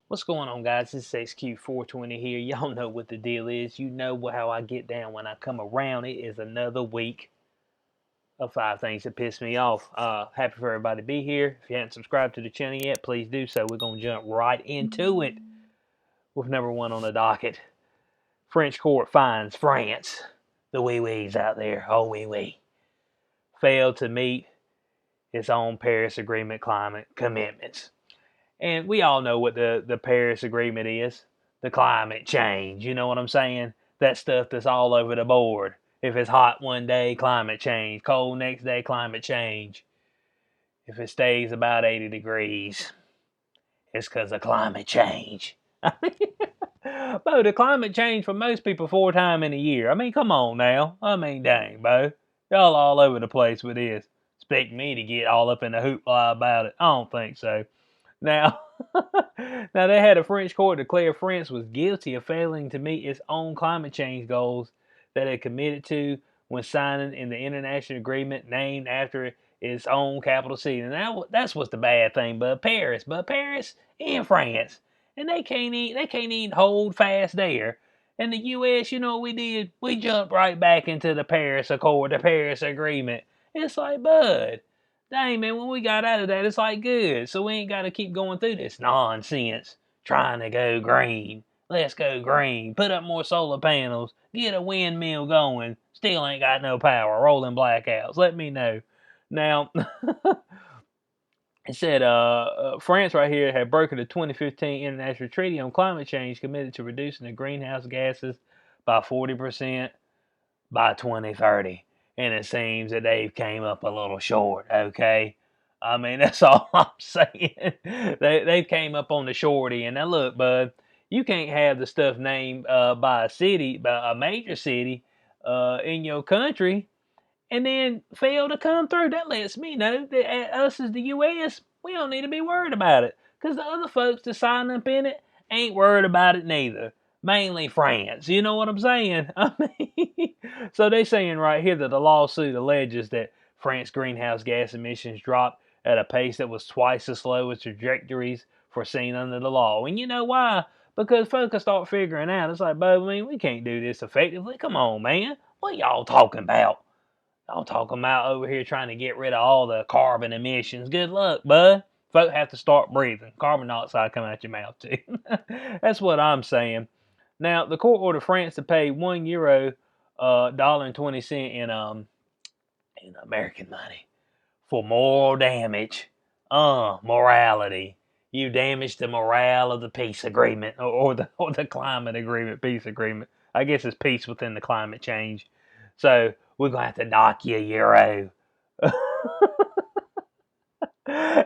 What's going on, guys? This is XQ420 here. Y'all know what the deal is. You know how I get down when I come around. It is another week of 5 things that piss me off. Happy for everybody to be here. If you haven't subscribed to the channel yet, please do so. We're going to jump right into it with number 1 on the docket. French court finds France, the wee-wees out there, oh wee-wee, failed to meet its own Paris Agreement climate commitments. And we all know what the Paris Agreement is. The climate change. You know what I'm saying? That stuff that's all over the board. If it's hot one day, climate change. Cold next day, climate change. If it stays about 80 degrees, it's because of climate change. But the climate change for most people 4 times in a year. I mean, come on now. I mean, dang, Bo. Y'all all over the place with this. Expect me to get all up in the hoopla about it. I don't think so. Now, they had a French court declare France was guilty of failing to meet its own climate change goals that it committed to when signing in the international agreement named after its own capital city. And that's what's the bad thing, but Paris and France, and they can't even hold fast there. And the U.S., you know what we did? We jumped right back into the Paris Accord, the Paris Agreement. It's like, bud. Dang, man, when we got out of that, it's like good. So we ain't got to keep going through this nonsense trying to go green. Let's go green. Put up more solar panels. Get a windmill going. Still ain't got no power. Rolling blackouts. Let me know. Now, it said France right here had broken the 2015 International Treaty on Climate Change committed to reducing the greenhouse gases by 40% by 2030. And it seems that they've came up a little short, okay? I mean, that's all I'm saying. They've came up on the shorty. And now look, bud, you can't have the stuff named by a city, by a major city in your country, and then fail to come through. That lets me know that us as the U.S., we don't need to be worried about it. Because the other folks that sign up in it ain't worried about it neither. Mainly France. You know what I'm saying? I mean, so they're saying right here that the lawsuit alleges that France's greenhouse gas emissions dropped at a pace that was twice as slow as trajectories foreseen under the law. And you know why? Because folks start figuring out, it's like, but I mean, we can't do this effectively. Come on, man. What y'all talking about? Y'all talking about over here trying to get rid of all the carbon emissions. Good luck, bud. Folks have to start breathing. Carbon dioxide coming out your mouth, too. That's what I'm saying. Now, the court ordered France to pay €1, $1.20 in American money for moral damage. Morality. You damaged the morale of the peace agreement or the climate agreement, peace agreement. I guess it's peace within the climate change. So we're gonna have to dock you €1.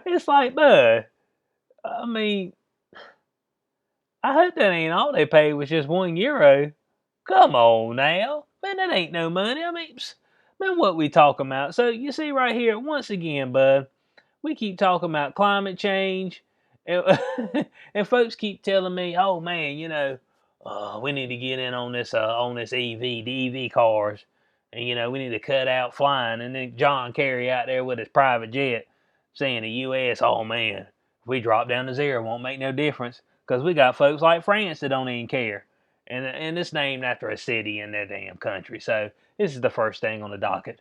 It's like, bud. I mean, I hope that ain't all they paid was just €1. Come on now. Man, that ain't no money. I mean, man, what we talking about? So you see right here, once again, bud, we keep talking about climate change. And, and folks keep telling me, oh man, you know, we need to get in on this EV, the EV cars. And you know, we need to cut out flying. And then John Kerry out there with his private jet saying the US, oh man, if we drop down to 0, it won't make no difference. Because we got folks like France that don't even care. And it's named after a city in their damn country. So this is the first thing on the docket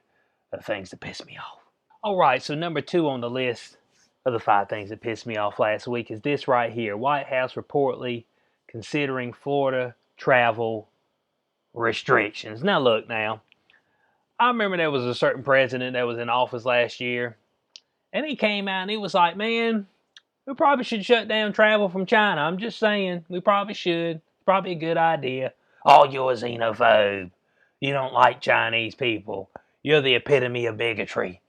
of things that piss me off. All right, so number 2 on the list of the 5 things that pissed me off last week is this right here. White House reportedly considering Florida travel restrictions. Now look now. I remember there was a certain president that was in office last year. And he came out and he was like, man, we probably should shut down travel from China. I'm just saying, we probably should. It's probably a good idea. Oh, you're a xenophobe. You don't like Chinese people. You're the epitome of bigotry.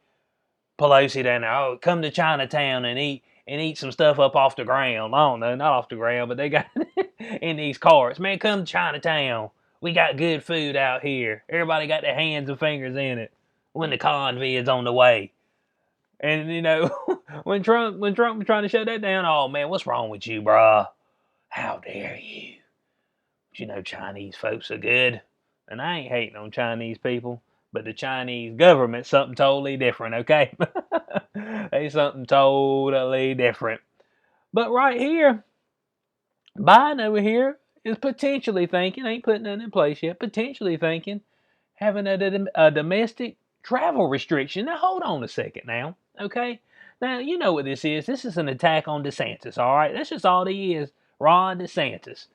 Pelosi down there, oh, come to Chinatown and eat some stuff up off the ground. I don't know, not off the ground, but they got in these carts. Man, come to Chinatown. We got good food out here. Everybody got their hands and fingers in it when the convoy is on the way. And, you know, when Trump was trying to shut that down, oh, man, what's wrong with you, bruh? How dare you? You know, Chinese folks are good. And I ain't hating on Chinese people, but the Chinese government's something totally different, okay? They something totally different. But right here, Biden over here is potentially thinking, ain't putting nothing in place yet, potentially thinking having a domestic travel restriction. Now, hold on a second now, okay? Now, you know what this is. This is an attack on DeSantis, all right? That's just all he is, Ron DeSantis.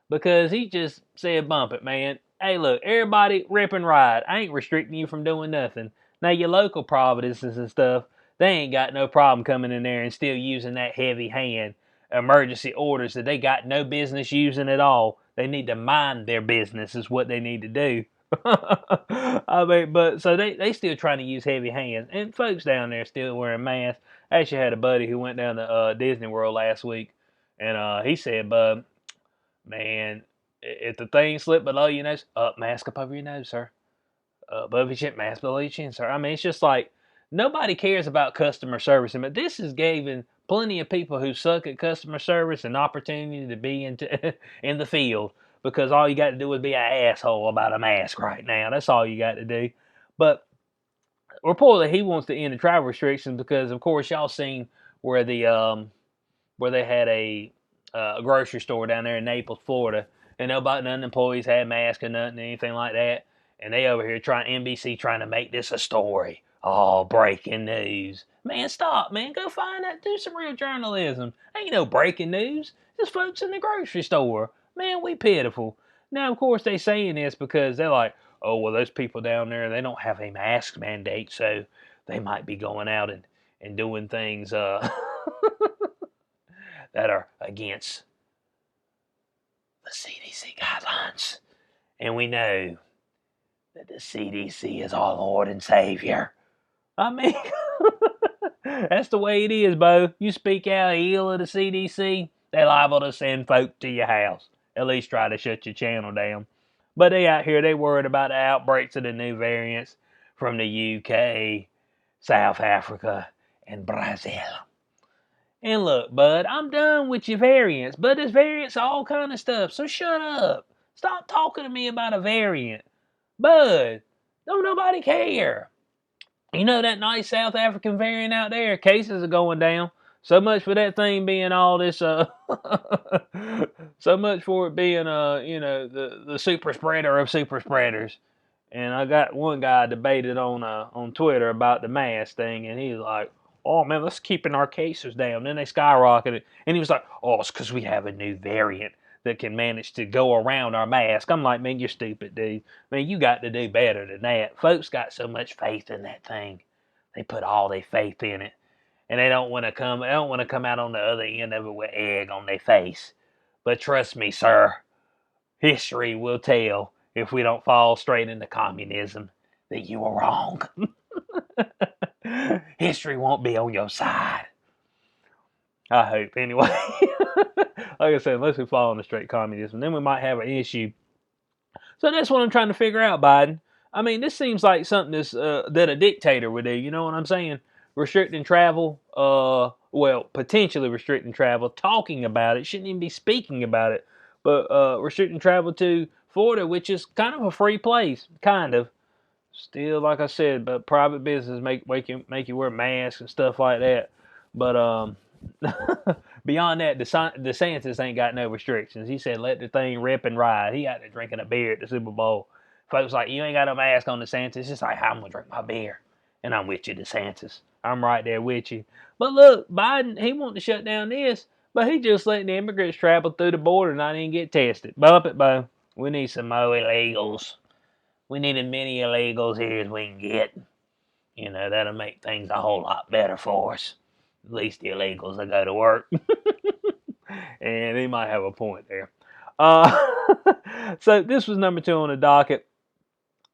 Because he just said, bump it, man. Hey, look, everybody rip and ride. I ain't restricting you from doing nothing. Now, your local providences and stuff, they ain't got no problem coming in there and still using that heavy hand emergency orders that they got no business using at all. They need to mind their business is what they need to do. I mean, but so they still trying to use heavy hands, and folks down there still wearing masks. I actually had a buddy who went down to Disney World last week, and he said, "Bub, man, if the thing slipped below your nose, mask up over your nose, sir. Above your chin, mask below your chin, sir." I mean, it's just like nobody cares about customer service, but this is giving plenty of people who suck at customer service an opportunity to be in the field, because all you got to do is be an asshole about a mask right now. That's all you got to do. But reportedly, he wants to end the travel restrictions because, of course, y'all seen where where they had a grocery store down there in Naples, Florida, and none of the employees had masks or nothing, anything like that. And they over here NBC trying to make this a story. Oh, breaking news. Man, stop, man. Go find that. Do some real journalism. Ain't no breaking news. Just folks in the grocery store. Man, we pitiful. Now, of course, they saying this because they're like, oh, well, those people down there, they don't have a mask mandate, so they might be going out and doing things that are against the CDC guidelines. And we know that the CDC is our Lord and Savior. I mean, that's the way it is, Bo. You speak out ill of the CDC, they liable to send folk to your house. At least try to shut your channel down. But they out here, they worried about the outbreaks of the new variants from the UK, South Africa, and Brazil. And look, bud, I'm done with your variants, but there's variants of all kind of stuff, so shut up. Stop talking to me about a variant. Bud, don't nobody care. You know that nice South African variant out there, cases are going down. So much for that thing being all this, so much for it being, the super spreader of super spreaders. And I got one guy debated on Twitter about the mask thing, and he's like, "Oh man, let's keeping our cases down." Then they skyrocketed, and he was like, "Oh, it's because we have a new variant that can manage to go around our mask." I'm like, "Man, you're stupid, dude. Man, you got to do better than that." Folks got so much faith in that thing; they put all their faith in it, and they don't want to come. They don't want to come out on the other end of it with egg on their face. But trust me, sir, history will tell if we don't fall straight into communism that you were wrong. History won't be on your side. I hope, anyway. Like I said, unless we fall into straight communism, then we might have an issue. So that's what I'm trying to figure out, Biden. I mean, this seems like something that a dictator would do. You know what I'm saying? Restricting travel, potentially restricting travel, talking about it, shouldn't even be speaking about it, but restricting travel to Florida, which is kind of a free place, kind of. Still, like I said, but private business make you wear masks and stuff like that. But beyond that, DeSantis ain't got no restrictions. He said, "Let the thing rip and ride." He out there drinking a beer at the Super Bowl. Folks like, "You ain't got no mask on, DeSantis." It's like, "I'm gonna drink my beer," and I'm with you, DeSantis. I'm right there with you. But look, Biden, he wanted to shut down this, but he just letting the immigrants travel through the border and not even get tested. Bump it, Bo. We need some more illegals. We need as many illegals here as we can get. You know, that'll make things a whole lot better for us. At least the illegals will go to work. And he might have a point there. So this was number 2 on the docket.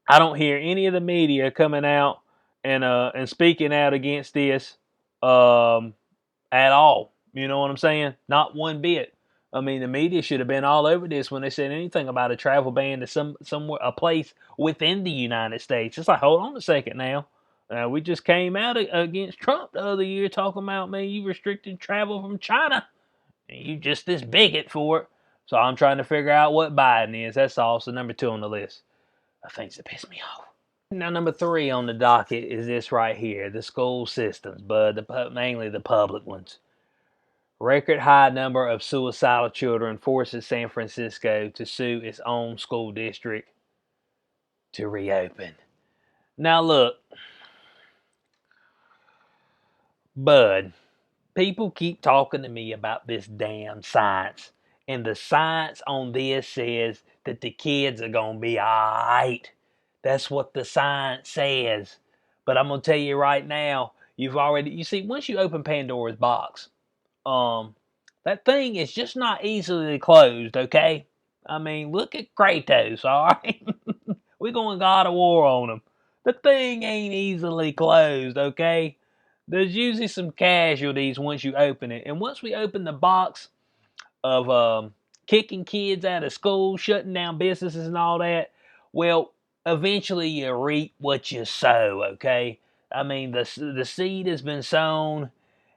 I don't hear any of the media coming out and speaking out against this at all. You know what I'm saying? Not one bit. I mean, the media should have been all over this when they said anything about a travel ban to somewhere, a place within the United States. It's like, hold on a second now. We just came out against Trump the other year talking about, man, you restricted travel from China. And you just this bigot for it. So I'm trying to figure out what Biden is. That's all. So number 2 on the list of things that piss me off. Now number 3 on the docket is this right here: the school systems, but mainly the public ones. Record high number of suicidal children forces San Francisco to sue its own school district to reopen. Now look, bud, people keep talking to me about this damn science. And the science on this says that the kids are going to be alright. That's what the science says. But I'm going to tell you right now, you see, once you open Pandora's box, that thing is just not easily closed, okay? I mean, look at Kratos, alright? We're going God of War on him. The thing ain't easily closed, okay? There's usually some casualties once you open it. And once we open the box of kicking kids out of school, shutting down businesses and all that, well, eventually you reap what you sow, okay? I mean, the seed has been sown,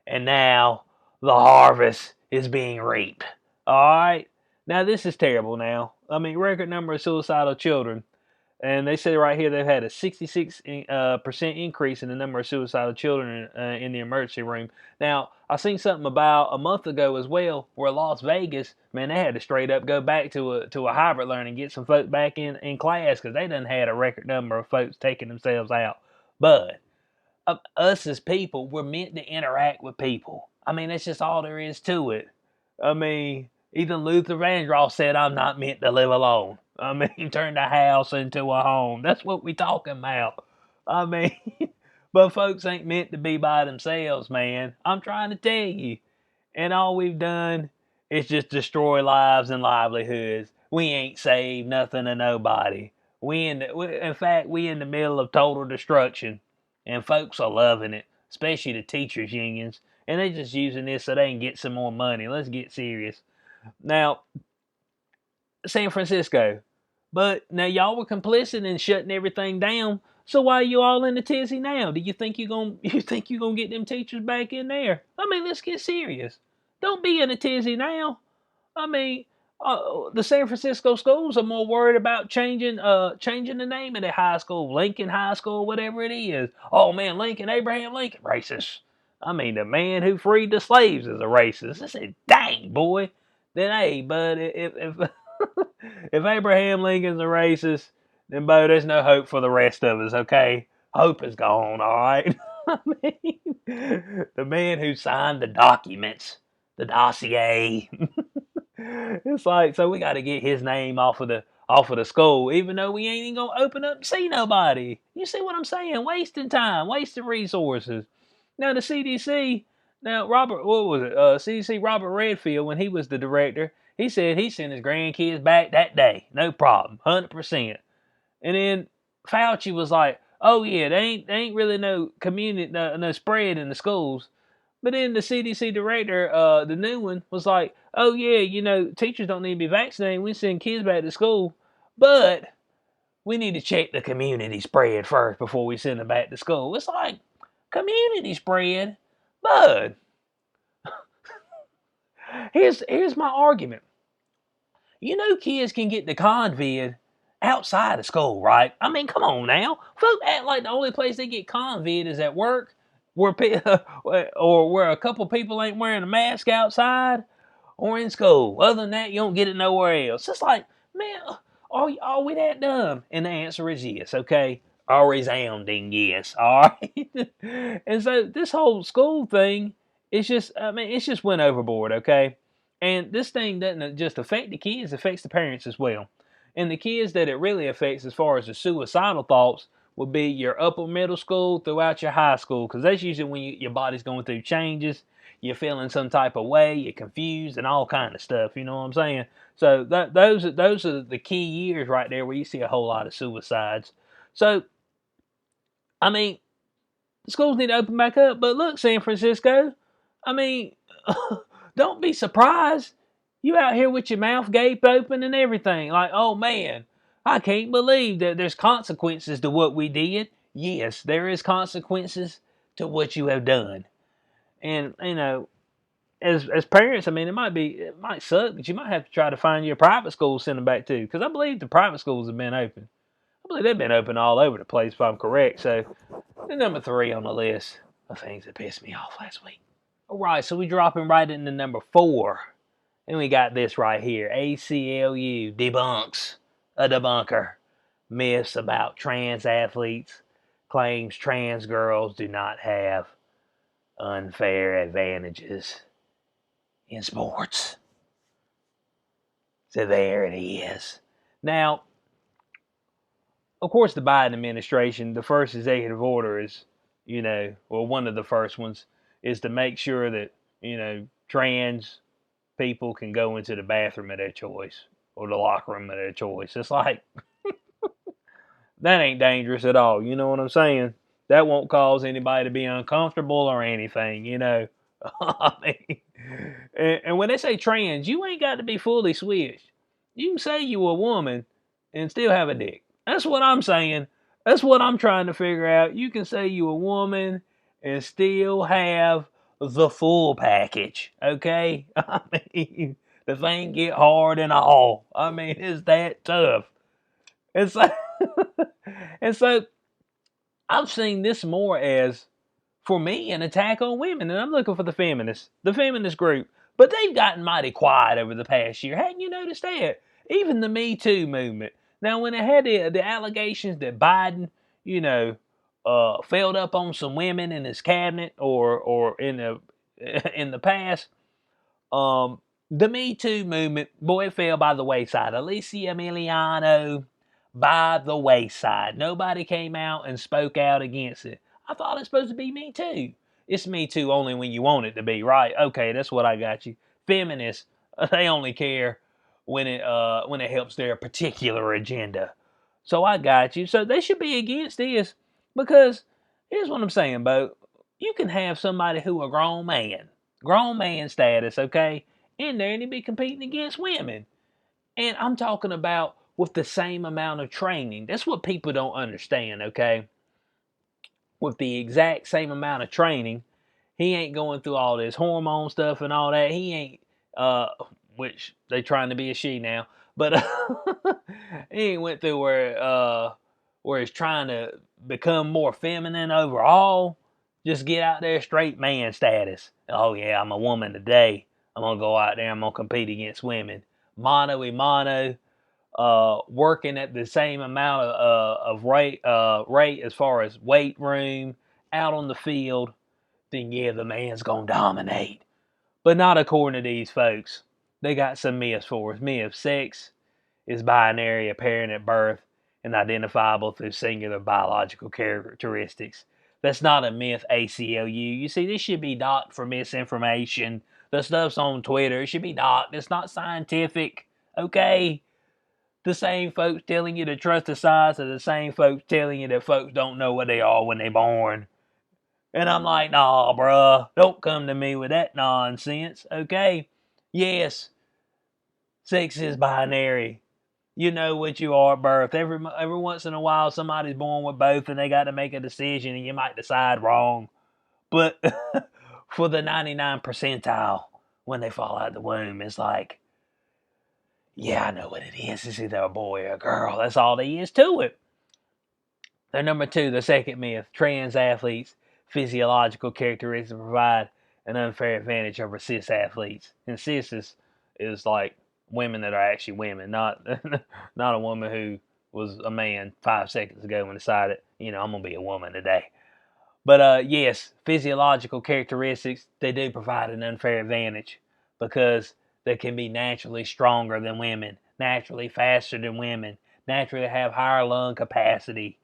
and now the harvest is being reaped. All right? Now, this is terrible now. I mean, record number of suicidal children. And they say right here they've had a 66% increase in the number of suicidal children in the emergency room. Now, I seen something about a month ago as well where Las Vegas, man, they had to straight up go back to a hybrid learning and get some folks back in class because they done had a record number of folks taking themselves out. But us as people, we're meant to interact with people. I mean, that's just all there is to it. I mean, even Luther Vandross said, I'm not meant to live alone. I mean, turn the house into a home. That's what we talking about. I mean, but folks ain't meant to be by themselves, man. I'm trying to tell you. And all we've done is just destroy lives and livelihoods. We ain't saved nothing to nobody. In fact, we in the middle of total destruction. And folks are loving it, especially the teachers' unions. And they just using this so they can get some more money. Let's get serious. Now, San Francisco. But now y'all were complicit in shutting everything down. So why are you all in the tizzy now? Do you think you're gonna get them teachers back in there? I mean, let's get serious. Don't be in a tizzy now. I mean, the San Francisco schools are more worried about changing the name of their high school, Lincoln High School, whatever it is. Oh man, Abraham Lincoln, racist. I mean, the man who freed the slaves is a racist. I said, dang boy. Then hey, bud, if if Abraham Lincoln's a racist, then Bo, there's no hope for the rest of us, okay? Hope is gone, alright? I mean, the man who signed the documents, the dossier. It's like, so we gotta get his name off of the school, even though we ain't even gonna open up and see nobody. You see what I'm saying? Wasting time, wasting resources. Now the CDC, CDC Robert Redfield, when he was the director, he said he sent his grandkids back that day. No problem. 100%. And then Fauci was like, oh yeah, they ain't really no community, no spread in the schools. But then the CDC director, the new one, was like, oh yeah, teachers don't need to be vaccinated. We send kids back to school. But we need to check the community spread first before we send them back to school. It's like, community spread? Bud, here's my argument. Kids can get the COVID outside of school, right? I mean, come on now. Folk act like the only place they get COVID is at work, or where a couple people ain't wearing a mask outside, or in school. Other than that, you don't get it nowhere else. It's like, man, are we that dumb? And the answer is yes, okay? A resounding yes, all right? And so this whole school thing, it's just went overboard, okay? And this thing doesn't just affect the kids, it affects the parents as well. And the kids that it really affects as far as the suicidal thoughts would be your upper middle school throughout your high school, because that's usually when your body's going through changes, you're feeling some type of way, you're confused and all kind of stuff, you know what I'm saying? So those are the key years right there where you see a whole lot of suicides. So, I mean, the schools need to open back up, but look, San Francisco, I mean, don't be surprised. You out here with your mouth gaped open and everything. Like, oh man, I can't believe that there's consequences to what we did. Yes, there is consequences to what you have done. And, as parents, I mean, it might suck, but you might have to try to find you a private school to send them back to, because I believe the private schools have been open. I believe they've been open all over the place, if I'm correct. So, the number 3 on the list of things that pissed me off last week. All right, so we dropping right into number 4, and we got this right here: ACLU debunks a debunker. Myths about trans athletes, claims trans girls do not have unfair advantages in sports. So there it is. Now, of course, the Biden administration, the first executive order is, one of the first ones is to make sure that, trans people can go into the bathroom of their choice or the locker room of their choice. It's like, that ain't dangerous at all. You know what I'm saying? That won't cause anybody to be uncomfortable or anything, I mean, and when they say trans, you ain't got to be fully switched. You can say you a woman and still have a dick. That's what I'm saying. That's what I'm trying to figure out. You can say you a woman and still have the full package, okay? I mean, the thing get hard and all. I mean, it's that tough. It's like, and so I've seen this more as, for me, an attack on women, and I'm looking for the feminist group. But they've gotten mighty quiet over the past year. Hadn't you noticed that? Even the Me Too movement. Now, when it had the allegations that Biden, failed up on some women in his cabinet or in the past, the Me Too movement, boy, it fell by the wayside. Alicia Emiliano, by the wayside. Nobody came out and spoke out against it. I thought it's supposed to be Me Too. It's Me Too only when you want it to be, right? Okay, that's what I got you. Feminists, they only care when it helps their particular agenda. So I got you. So they should be against this, because here's what I'm saying, Bo. You can have somebody who a grown man status, okay, in there, and he be competing against women. And I'm talking about with the same amount of training. That's what people don't understand, okay? With the exact same amount of training, he ain't going through all this hormone stuff and all that. He ain't, which they trying to be a she now, but he ain't went through where he's trying to become more feminine overall. Just get out there straight man status. Oh yeah, I'm a woman today. I'm gonna go out there. I'm gonna compete against women. Mano a mano. Working at the same amount of rate as far as weight room out on the field, then yeah, the man's gonna dominate. But not according to these folks. They got some myths for us. Myths: sex is binary, apparent at birth, and identifiable through singular biological characteristics. That's not a myth, ACLU. You see, this should be docked for misinformation. The stuff's on Twitter. It should be docked. It's not scientific, okay? The same folks telling you to trust the science are the same folks telling you that folks don't know what they are when they're born. And I'm like, nah, bruh, don't come to me with that nonsense, okay? Yes, sex is binary. You know what you are at birth. Every once in a while, somebody's born with both, and they got to make a decision, and you might decide wrong. But for the 99 percentile, when they fall out of the womb, it's like, yeah, I know what it is. It's either a boy or a girl. That's all there is to it. Then number 2, the second myth: trans athletes' physiological characteristics provide an unfair advantage over cis athletes. And cis is like women that are actually women, not not a woman who was a man 5 seconds ago and decided, I'm gonna be a woman today. But yes, physiological characteristics, they do provide an unfair advantage, because they can be naturally stronger than women, naturally faster than women, naturally have higher lung capacity.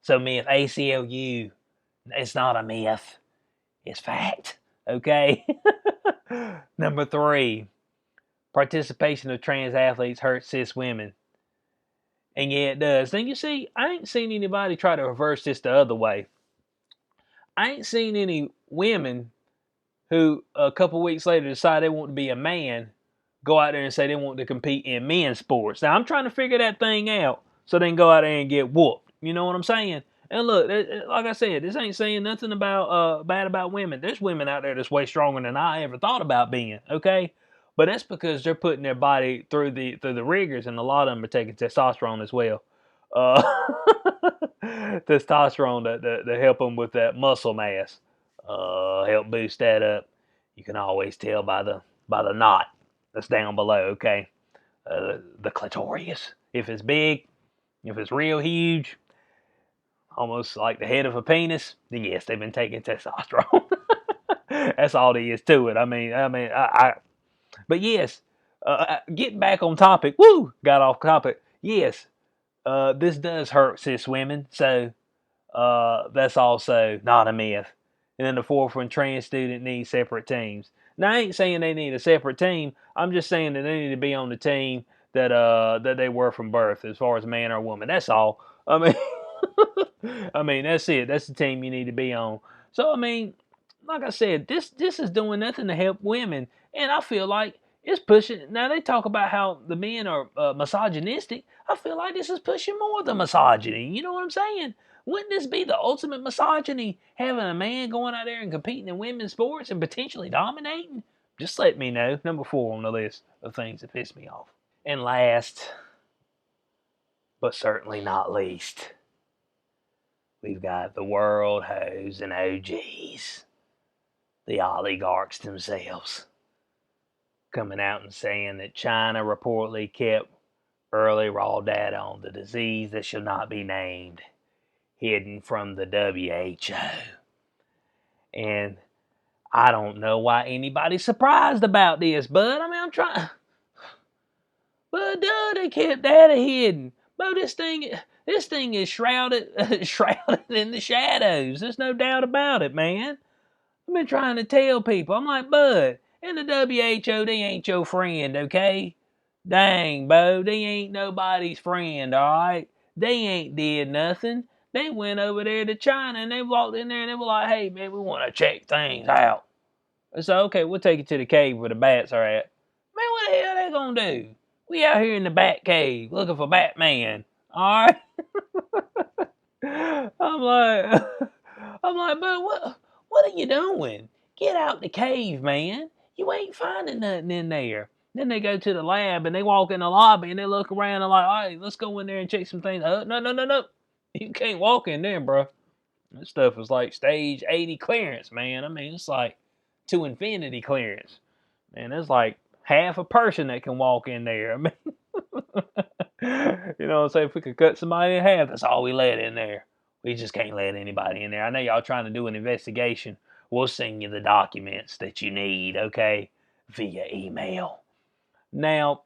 So myth, ACLU, it's not a myth. It's fact. Okay? Number 3, participation of trans athletes hurts cis women. And yeah, it does. Then you see, I ain't seen anybody try to reverse this the other way. I ain't seen any women who a couple weeks later decide they want to be a man go out there and say they want to compete in men's sports. Now, I'm trying to figure that thing out so they can go out there and get whooped. You know what I'm saying? And look, like I said, this ain't saying nothing about bad about women. There's women out there that's way stronger than I ever thought about being. Okay, but that's because they're putting their body through the rigors, and a lot of them are taking testosterone as well. Uh, testosterone to help them with that muscle mass, help boost that up. You can always tell by the knot that's down below. Okay, the clitoris. If it's big, if it's real huge, almost like the head of a penis, then yes, they've been taking testosterone. That's all there is to it. But yes, getting back on topic. Woo, got off topic. Yes, this does hurt cis women, so that's also not a myth. And then the fourth one, trans student needs separate teams. Now I ain't saying they need a separate team. I'm just saying that they need to be on the team that they were from birth, as far as man or woman. That's all. I mean, I mean that's it. That's the team you need to be on. So I mean, like I said, this is doing nothing to help women, and I feel like it's pushing. Now they talk about how the men are misogynistic. I feel like this is pushing more of the misogyny. You know what I'm saying? Wouldn't this be the ultimate misogyny? Having a man going out there and competing in women's sports and potentially dominating? Just let me know. Number 4 on the list of things that piss me off. And last, but certainly not least, we've got the world hoes and OGs, the oligarchs themselves, coming out and saying that China reportedly kept early raw data on the disease that shall not be named, hidden from the WHO. And I don't know why anybody's surprised about this, bud. I mean, I'm trying. But duh, they kept data hidden. But this thing is shrouded shrouded in the shadows. There's no doubt about it, man. I've been trying to tell people. I'm like, bud, and the WHO, they ain't your friend, okay? Dang, Bo, they ain't nobody's friend, alright? They ain't did nothing. They went over there to China and they walked in there and they were like, hey, man, we want to check things out. I said, okay, we'll take you to the cave where the bats are at. Man, what the hell they gonna do? We out here in the bat cave looking for Batman, alright? I'm like, but what are you doing? Get out the cave, man. You ain't finding nothing in there. Then they go to the lab and they walk in the lobby and they look around and like, all right, let's go in there and check some things. No. You can't walk in there, bro. This stuff is like stage 80 clearance, man. I mean, it's like to infinity clearance. Man, there's like half a person that can walk in there. I mean, you know what I'm saying? If we could cut somebody in half, that's all we let in there. We just can't let anybody in there. I know y'all trying to do an investigation. We'll send you the documents that you need, okay, via email. Now,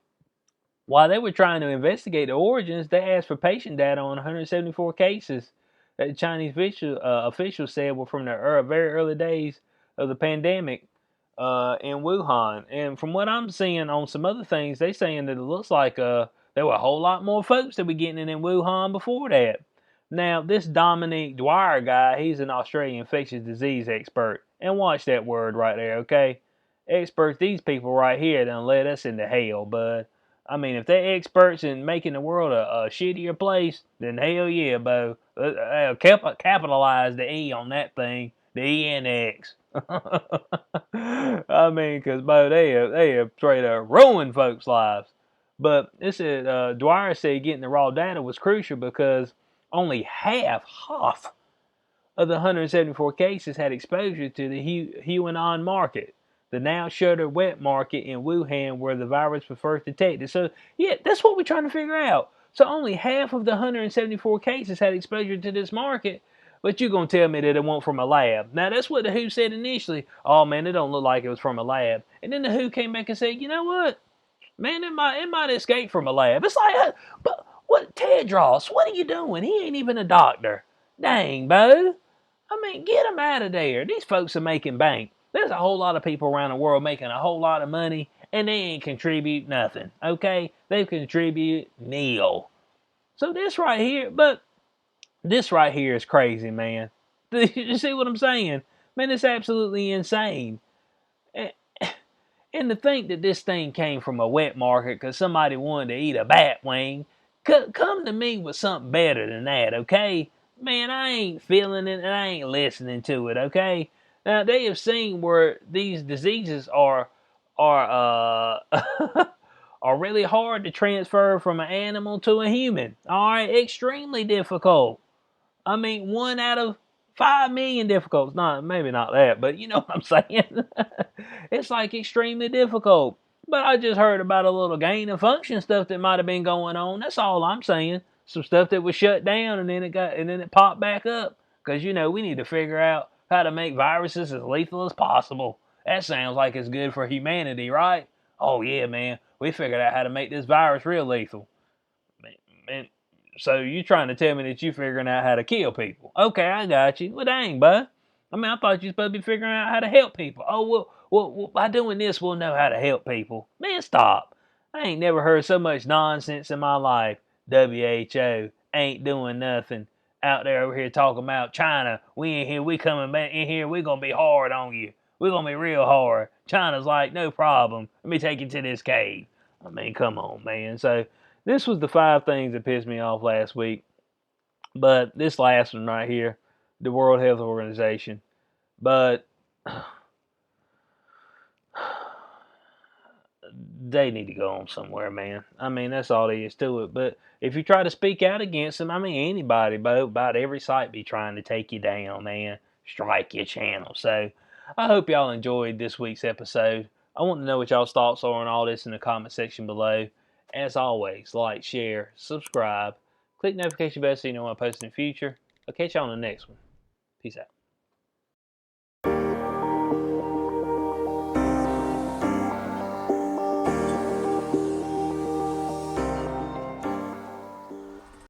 while they were trying to investigate the origins, they asked for patient data on 174 cases that the Chinese officials said were from the very early days of the pandemic in Wuhan. And from what I'm seeing on some other things, they saying that it looks like there were a whole lot more folks that were getting it in Wuhan before that. Now, this Dominic Dwyer guy, he's an Australian infectious disease expert. And watch that word right there, okay? Experts, these people right here done led us into hell, bud. I mean, if they're experts in making the world a shittier place, then hell yeah, Bo. Capitalize the E on that thing, the E and the X. I mean, because, Bo, they have straight up ruined folks' lives. But this is, Dwyer said getting the raw data was crucial because only half of the 174 cases had exposure to the Huanan market, the now shuttered wet market in Wuhan where the virus was first detected. So, yeah, that's what we're trying to figure out. So only half of the 174 cases had exposure to this market, but you're going to tell me that it wasn't from a lab. Now, that's what the WHO said initially. Oh, man, it don't look like it was from a lab. And then the WHO came back and said, you know what? Man, it might escape from a lab. It's like, but what, Tedros, what are you doing? He ain't even a doctor. Dang, Bo. I mean, get them out of there. These folks are making bank. There's a whole lot of people around the world making a whole lot of money, and they ain't contribute nothing, okay? They contribute nil. So this right here is crazy, man. You see what I'm saying? Man, it's absolutely insane. And to think that this thing came from a wet market because somebody wanted to eat a bat wing, come to me with something better than that, okay? man, I ain't feeling it and I ain't listening to it, okay? Now, they have seen where these diseases are are really hard to transfer from an animal to a human. All right, extremely difficult. I mean, 1 out of 5 million difficult. Not maybe not that, but you know what I'm saying. It's like extremely difficult. But I just heard about a little gain of function stuff that might have been going on. That's all I'm saying. Some stuff that was shut down and then it popped back up. Because you know we need to figure out how to make viruses as lethal as possible. That sounds like it's good for humanity, right? Oh yeah, man. We figured out how to make this virus real lethal. Man, so you trying to tell me that you figuring out how to kill people? Okay, I got you. Well, dang, bud. I mean, I thought you supposed to be figuring out how to help people. Oh, well, by doing this, we'll know how to help people. Man, stop. I ain't never heard so much nonsense in my life. WHO ain't doing nothing. Out there over here talking about China. We in here, we coming back in here, we gonna be hard on you. We gonna be real hard. China's like, no problem. Let me take you to this cave. I mean, come on, man. So this was the 5 things that pissed me off last week. But this last one right here, the World Health Organization. But they need to go on somewhere, man. I mean, that's all there is to it. But if you try to speak out against them, I mean, anybody, about every site be trying to take you down, man. Strike your channel. So I hope y'all enjoyed this week's episode. I want to know what y'all's thoughts are on all this in the comment section below. As always, like, share, subscribe, click notification bell so you know when I post in the future. I'll catch y'all on the next one. Peace out.